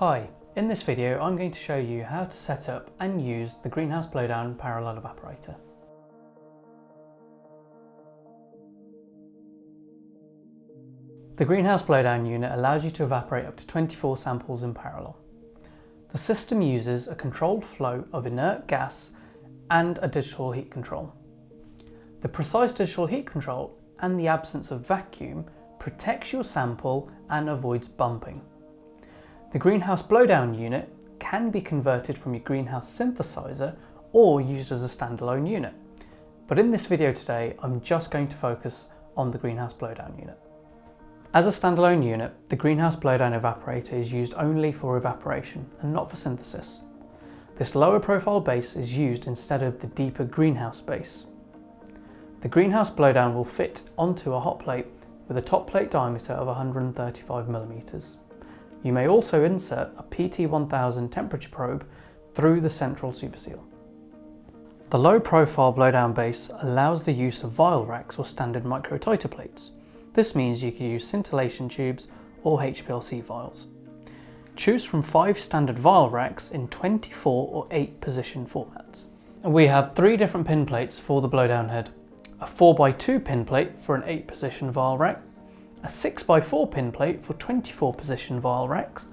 Hi, in this video I'm going to show you how to set up and use the Greenhouse Blowdown Parallel Evaporator. The Greenhouse Blowdown unit allows you to evaporate up to 24 samples in parallel. The system uses a controlled flow of inert gas and a digital heat control. The precise digital heat control and the absence of vacuum protects your sample and avoids bumping. The Greenhouse Blowdown unit can be converted from your greenhouse synthesizer or used as a standalone unit. But in this video today, I'm just going to focus on the Greenhouse Blowdown unit. As a standalone unit, the Greenhouse Blowdown Evaporator is used only for evaporation and not for synthesis. This lower profile base is used instead of the deeper greenhouse base. The Greenhouse Blowdown will fit onto a hot plate with a top plate diameter of 135mm. You may also insert a PT1000 temperature probe through the central superseal. The low profile blowdown base allows the use of Vial Racks or standard microtiter plates. This means you can use scintillation tubes or HPLC vials. Choose from 5 standard Vial Racks in 24 or 8 position formats. We have 3 different pin plates for the blowdown head. A 4x2 pin plate for an 8 position Vial Rack, a 6x4 pin plate for 24 position Vial Racks,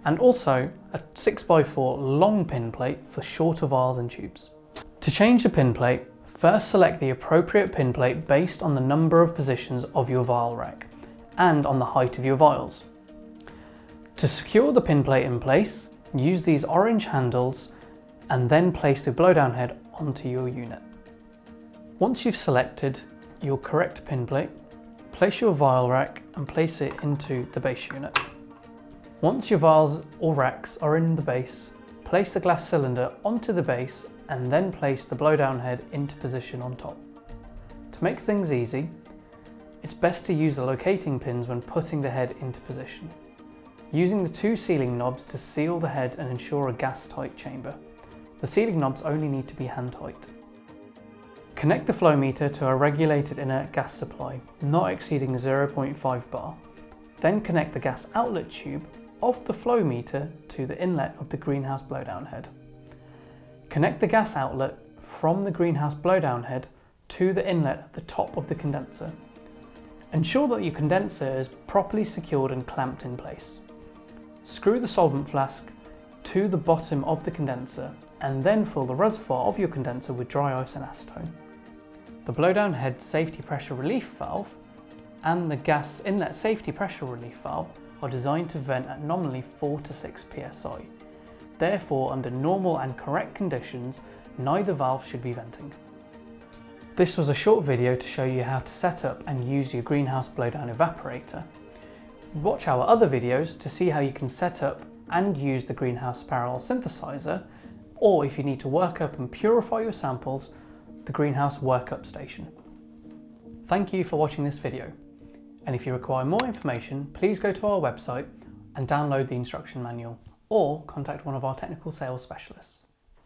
and also a 6x4 long pin plate for shorter vials and tubes. To change the pin plate, first select the appropriate pin plate based on the number of positions of your Vial Rack and on the height of your vials. To secure the pin plate in place, use these orange handles and then place the blowdown head onto your unit. Once you've selected your correct pin plate, place your Vial Rack and place it into the base unit. Once your vials or racks are in the base, place the glass cylinder onto the base and then place the blowdown head into position on top. To make things easy, it's best to use the locating pins when putting the head into position, using the 2 sealing knobs to seal the head and ensure a gas-tight chamber. The sealing knobs only need to be hand-tight. Connect the flow meter to a regulated inert gas supply, not exceeding 0.5 bar. Then connect the gas outlet tube of the flow meter to the inlet of the Greenhouse Blowdown head. Connect the gas outlet from the Greenhouse Blowdown head to the inlet at the top of the condenser. Ensure that your condenser is properly secured and clamped in place. Screw the solvent flask to the bottom of the condenser and then fill the reservoir of your condenser with dry ice and acetone. The blowdown head safety pressure relief valve and the gas inlet safety pressure relief valve are designed to vent at nominally 4 to 6 psi. Therefore, under normal and correct conditions, neither valve should be venting. This was a short video to show you how to set up and use your Greenhouse Blowdown Evaporator. Watch our other videos to see how you can set up and use the Greenhouse Parallel Synthesizer, or if you need to work up and purify your samples, the Greenhouse Workup Station. Thank you for watching this video, and if you require more information, please go to our website and download the instruction manual, or contact one of our technical sales specialists.